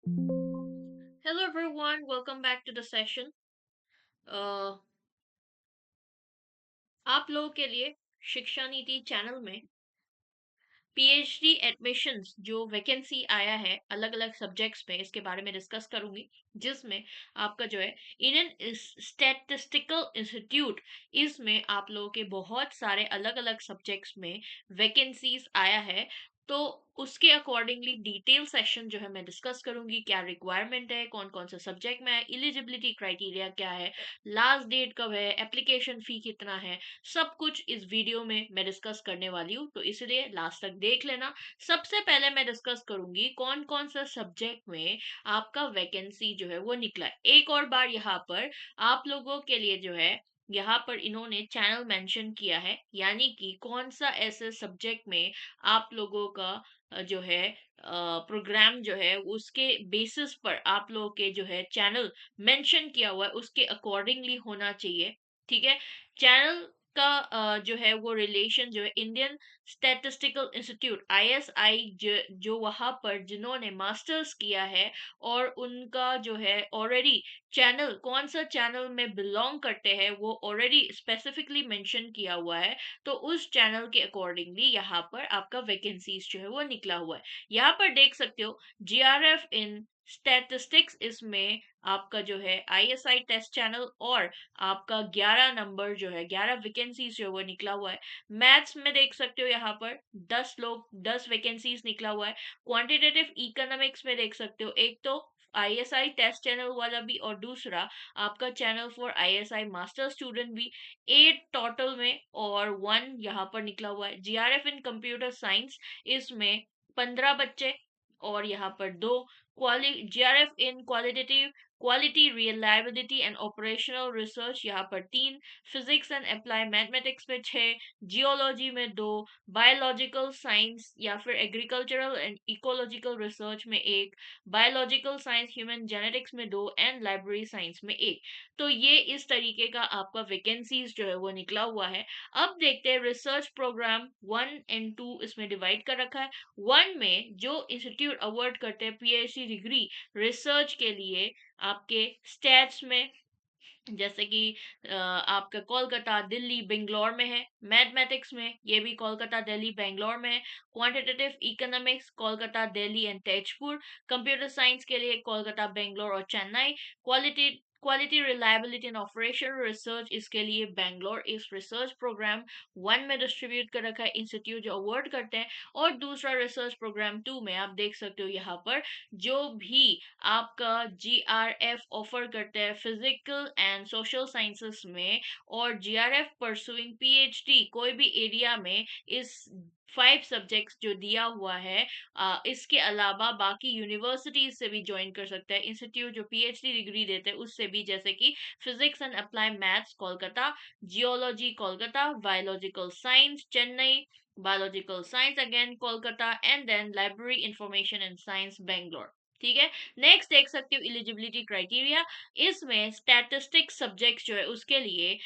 Hello everyone, welcome back to the session. uh, आप लोगों के लिए शिक्षा नीति चैनल में पीएचडी एडमिशन्स जो वैकेंसी आया है अलग अलग सब्जेक्ट्स में, इसके बारे में डिस्कस करूंगी। जिसमें आपका जो है इंडियन स्टैटिस्टिकल इंस्टीट्यूट, इसमें आप लोगों के बहुत सारे अलग अलग सब्जेक्ट्स में वैकेंसीज आया है। तो उसके अकॉर्डिंगली डिटेल सेशन जो है मैं डिस्कस करूंगी, क्या रिक्वायरमेंट है, कौन कौन से सब्जेक्ट में है, एलिजिबिलिटी क्राइटेरिया क्या है, लास्ट डेट कब है, एप्लीकेशन फी कितना है, सब कुछ इस वीडियो में मैं डिस्कस करने वाली हूँ, तो इसलिए लास्ट तक देख लेना। सबसे पहले मैं डिस्कस करूंगी कौन कौन सा सब्जेक्ट में आपका वैकेंसी जो है वो निकला है। एक और बार यहाँ पर आप लोगों के लिए जो है, यहाँ पर इन्होंने चैनल मेंशन किया है, यानी कि कौन सा ऐसे सब्जेक्ट में आप लोगों का जो है प्रोग्राम जो है उसके बेसिस पर आप लोगों के जो है चैनल मेंशन किया हुआ है उसके अकॉर्डिंगली होना चाहिए। ठीक है। चैनल का जो है वो रिलेशन जो है इंडियन स्टैटिस्टिकल इंस्टीट्यूट आईएसआई, जो वहां पर जिन्होंने मास्टर्स किया है और उनका जो है ऑलरेडी चैनल कौन सा चैनल में बिलोंग करते हैं वो ऑलरेडी स्पेसिफिकली मेंशन किया हुआ है। तो उस चैनल के अकॉर्डिंगली यहाँ पर आपका वैकेंसीज जो है वो निकला हुआ है। यहाँ पर देख सकते हो जीआरएफ इन स्टैटिस्टिक्स, इसमें आपका जो है आईएसआई टेस्ट चैनल और आपका 11 नंबर जो है 11 वैकेंसीज जो है वो निकला हुआ है। मैथ्स में देख सकते हो यहाँ पर 10 वैकेंसीज निकला हुआ है। क्वांटिटेटिव इकोनॉमिक्स में देख सकते हो, एक तो आईएसआई टेस्ट चैनल वाला भी और दूसरा आपका channel for ISI master student भी। 8 टोटल में और 1 यहाँ पर निकला हुआ है। जीआरएफ इन कंप्यूटर साइंस, इसमें 15 बच्चे और यहाँ पर दो। क्वालि GRF in qualitative quality reliability and operational research, यहाँ पर 3। फिजिक्स एंड अप्लाई मैथमेटिक्स में 6। जियोलॉजी में 2। बायोलॉजिकल साइंस या फिर एग्रीकल्चरल एंड इकोलॉजिकल रिसर्च में 1। बायोलॉजिकल साइंस ह्यूमन जेनेटिक्स में 2 एंड लाइब्रेरी साइंस में 1। तो ये इस तरीके का आपका वैकेंसीज जो है वो निकला हुआ है। अब देखते हैं रिसर्च प्रोग्राम 1 एंड 2 इसमें डिवाइड कर रखा है। 1 में जो इंस्टीट्यूट अवार्ड करते हैं पीएचडी डिग्री रिसर्च के लिए आपके स्टेट्स में, जैसे कि आपका कोलकाता, दिल्ली, बेंगलोर में है। मैथमेटिक्स में ये भी कोलकाता, दिल्ली, बेंगलोर में है। Quantitative economics Kolkata, Delhi and Tezpur. Computer science के लिए कोलकाता, बेंगलोर और Chennai. Quality quality reliability and operation research, इसके लिए बेंगलोर। इस रिसर्च प्रोग्राम 1 में डिस्ट्रीब्यूट कर रखा है इंस्टीट्यूट जो अवार्ड करते हैं। और दूसरा रिसर्च प्रोग्राम 2 में आप देख सकते हो यहाँ पर जो भी आपका जीआरएफ ऑफर करते हैं फिजिकल एंड सोशल साइंसेस में, और जीआरएफ परसुइंग पीएचडी कोई भी एरिया में, इस 5 सब्जेक्ट्स जो दिया हुआ है। इसके अलावा बाकी यूनिवर्सिटीज से भी ज्वाइन कर सकता है इंस्टीट्यूट जो पीएचडी डिग्री देते हैं उससे भी, जैसे कि physics and apply maths Kolkata, geology Kolkata, biological science Chennai, biological science again Kolkata and then library information and science Bangalore. ठीक है। नेक्स्ट देख सकते हो एलिजिबिलिटी क्राइटेरिया, इसमें स्टैटिस्टिक्स सब्जेक्ट जो है उसके लिए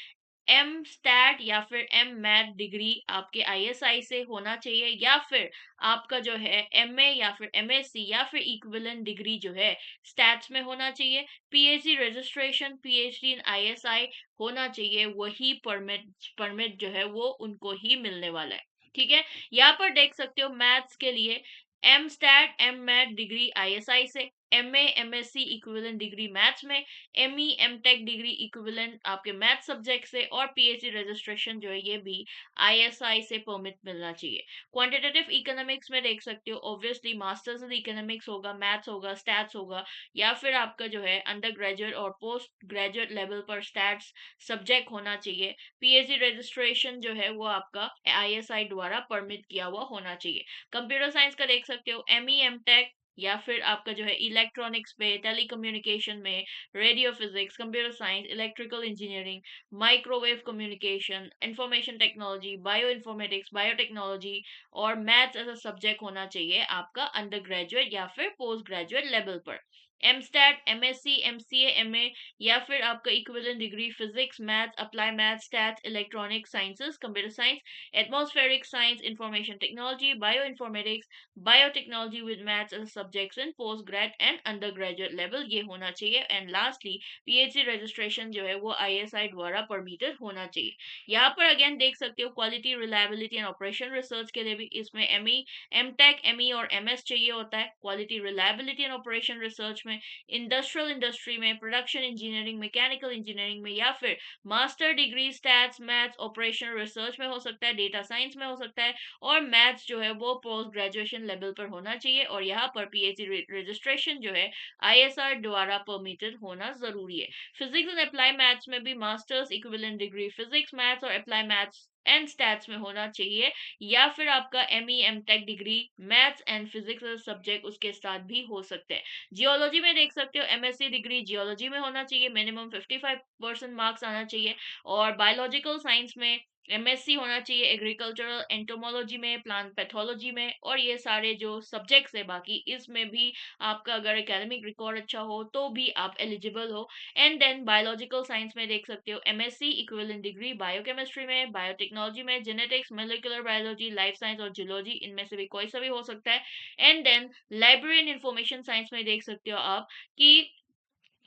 एम स्टैट या फिर एम मैथ डिग्री आपके आईएसआई से होना चाहिए, या फिर आपका जो है एमए या फिर एमएससी या फिर इक्विवेलेंट डिग्री जो है स्टैट्स में होना चाहिए। PhD registration PhD in ISI होना चाहिए, वही परमिट जो है वो उनको ही मिलने वाला है। ठीक है। यहाँ पर देख सकते हो मैथ्स के लिए M Stat M math degree ISI से, MA MSc equivalent degree maths में, ME M Tech degree equivalent आपके मैथ सब्जेक्ट से, और पीएचडी रजिस्ट्रेशन जो है ये भी आईएसआई से परमिट मिलना चाहिए। क्वांटिटेटिव इकोनॉमिक्स में देख सकते हो ऑब्वियसली मास्टर्स इन इकोनॉमिक्स होगा, मैथ्स होगा, स्टैट्स होगा, या फिर आपका जो है अंडर ग्रेजुएट और पोस्ट ग्रेजुएट लेवल पर स्टैट्स सब्जेक्ट होना चाहिए। पीएचडी रजिस्ट्रेशन जो है वो आपका आईएसआई द्वारा परमिट किया हुआ होना चाहिए। कंप्यूटर साइंस का देख सकते हो एमई एम टेक, या फिर आपका जो है इलेक्ट्रॉनिक्स में, टेलीकम्युनिकेशन में, radio physics, computer science, electrical engineering, microwave communication, information technology, bio informatics, biotechnology और मैथ्स ऐसा सब्जेक्ट होना चाहिए आपका अंडर ग्रेजुएट या फिर पोस्ट ग्रेजुएट लेवल पर। एमस्टैट, एमएससी, एमसीए, एमए या फिर आपका equivalent degree physics, maths, apply maths, stats, electronic sciences, computer science, atmospheric science, information technology, bio informatics, biotechnology with maths as subjects in post grad and undergraduate level, ये होना चाहिए। And lastly PhD registration जो है वो ISI द्वारा permitted होना चाहिए। यहाँ पर अगेन देख सकते हो quality, reliability and operation research के लिए भी इसमें एमई, एमटेक, एमई और एमएस चाहिए होता है। Quality, reliability and operation research में इंडस्ट्रियल इंडस्ट्री में, प्रोडक्शन इंजीनियरिंग, मैकेनिकल इंजीनियरिंग में, या फिर master degree stats, maths, operation research में हो सकता है, डेटा साइंस में हो सकता है, और मैथ्स जो है वो पोस्ट ग्रेजुएशन लेवल पर होना चाहिए। और यहाँ पर पीएचडी रजिस्ट्रेशन जो है आईएसआर द्वारा परमिटेड होना जरूरी है। फिजिक्स एंड अप्लाई मैथ्स में भी masters equivalent degree physics, maths और अप्लाई मैथ्स एंड स्टैट्स में होना चाहिए, या फिर आपका ME, MTech degree maths and physics subject उसके साथ भी हो सकते हैं। जियोलॉजी में देख सकते हो एमएससी डिग्री जियोलॉजी में होना चाहिए, मिनिमम 55% मार्क्स आना चाहिए। और बायोलॉजिकल साइंस में एमएससी होना चाहिए, एग्रीकल्चरल एंटोमोलॉजी में, प्लांट पैथोलॉजी में, और ये सारे जो सब्जेक्ट्स है बाकी इसमें भी आपका अगर एकेडमिक रिकॉर्ड अच्छा हो तो भी आप एलिजिबल हो। एंड देन बायोलॉजिकल साइंस में देख सकते हो एमएससी इक्विवेलेंट डिग्री बायोकेमिस्ट्री में, बायोटेक्नोलॉजी में, genetics, molecular biology, life science और जियोलॉजी, इनमें से भी कोई सा भी हो सकता है। And then library and information science में देख सकते हो आप कि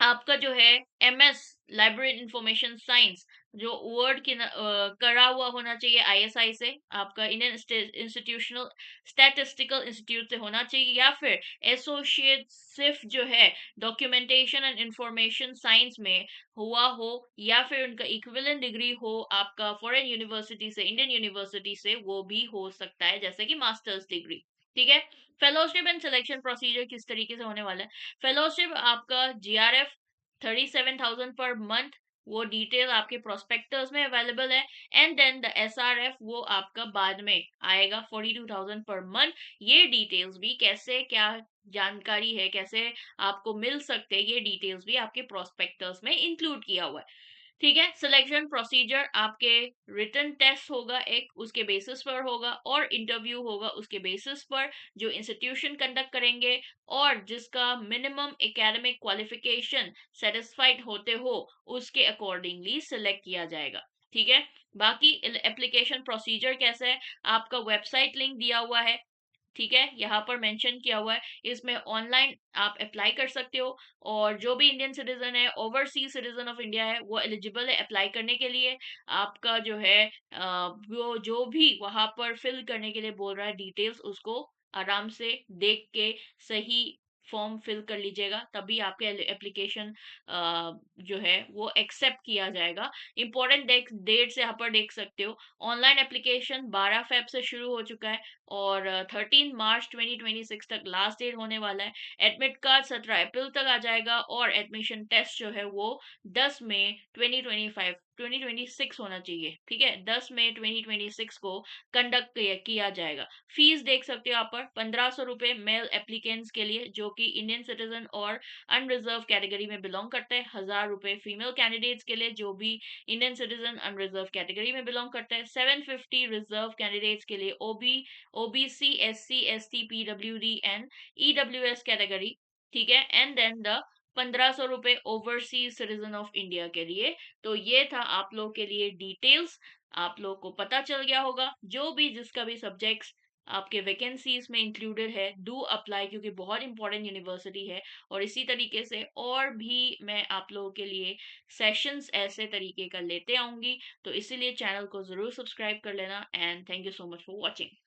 आपका जो है एमएस लाइब्रेरी इंफॉर्मेशन साइंस जो वर्ड की करा हुआ होना चाहिए आईएसआई से, आपका इंडियन इंस्टीट्यूशनल स्टैटिस्टिकल इंस्टीट्यूट से होना चाहिए, या फिर एसोसिएट सिर्फ जो है डॉक्यूमेंटेशन एंड इंफॉर्मेशन साइंस में हुआ हो, या फिर उनका इक्विवेलेंट डिग्री हो आपका फॉरेन यूनिवर्सिटी से, इंडियन यूनिवर्सिटी से, वो भी हो सकता है, जैसे कि मास्टर्स डिग्री। ठीक है। फेलोशिप एंड सिलेक्शन प्रोसीजर किस तरीके से होने वाला है? फेलोशिप आपका जीआरएफ 37,000 पर मंथ, वो डिटेल आपके प्रोस्पेक्टस में अवेलेबल है। एंड देन द एसआरएफ वो आपका बाद में आएगा 42,000 पर मंथ। ये डिटेल्स भी कैसे क्या जानकारी है, कैसे आपको मिल सकते हैं, ये डिटेल्स भी आपके प्रोस्पेक्टस में इंक्लूड किया हुआ है। ठीक है। सिलेक्शन प्रोसीजर आपके रिटन टेस्ट होगा एक, उसके बेसिस पर होगा, और इंटरव्यू होगा उसके बेसिस पर, जो इंस्टीट्यूशन कंडक्ट करेंगे और जिसका मिनिमम एकेडमिक क्वालिफिकेशन सेटिस्फाइड होते हो उसके अकॉर्डिंगली सिलेक्ट किया जाएगा। ठीक है। बाकी एप्लीकेशन प्रोसीजर कैसा है, आपका वेबसाइट लिंक दिया हुआ है, ठीक है, यहाँ पर मेंशन किया हुआ है, इसमें ऑनलाइन आप अप्लाई कर सकते हो। और जो भी इंडियन सिटीजन है, ओवरसीज सिटीजन ऑफ इंडिया है, वो एलिजिबल है अप्लाई करने के लिए। आपका जो है वो जो भी वहां पर फिल करने के लिए बोल रहा है डिटेल्स, उसको आराम से देख के सही फॉर्म फिल कर लीजिएगा, तभी आपके एप्लीकेशन जो है वो एक्सेप्ट किया जाएगा। इंपॉर्टेंट डेट्स यहाँ पर देख सकते हो, ऑनलाइन एप्लीकेशन 12 फेब से शुरू हो चुका है और 13 मार्च 2026 तक लास्ट डेट होने वाला है। एडमिट कार्ड 17 अप्रैल तक आ जाएगा, और एडमिशन टेस्ट जो है वो 10 मई 2026 होना चाहिए। ठीक है, 10 मई 2026 को कंडक्ट किया जाएगा। फीस देख सकते हो यहाँ पर 1500 रुपये मेल एप्लीकेंट्स के लिए जो कि इंडियन सिटीजन और अनरिजर्व कैटेगरी में बिलोंग करते हैं। 1000 रुपये फीमेल कैंडिडेट्स के लिए जो भी इंडियन सिटीजन अनरिजर्व कैटेगरी में बिलोंग करते हैं। 750 रिजर्व कैंडिडेट्स के लिए OBC, SC, ST, PWD and EWS category. ठीक है। एंड देन द 1500 रुपये ओवरसीज सिटीजन ऑफ इंडिया के लिए। तो ये था आप लोग के लिए डिटेल्स, आप लोग को पता चल गया होगा। जो भी जिसका भी सब्जेक्ट्स आपके वैकेंसीज में इंक्लूडेड है, डू अप्लाई, क्योंकि बहुत इंपॉर्टेंट यूनिवर्सिटी है। और इसी तरीके से और भी मैं आप लोगों के लिए सेशंस ऐसे तरीके का लेते आऊंगी, तो इसीलिए चैनल को जरूर सब्सक्राइब कर लेना। And thank you so much for watching.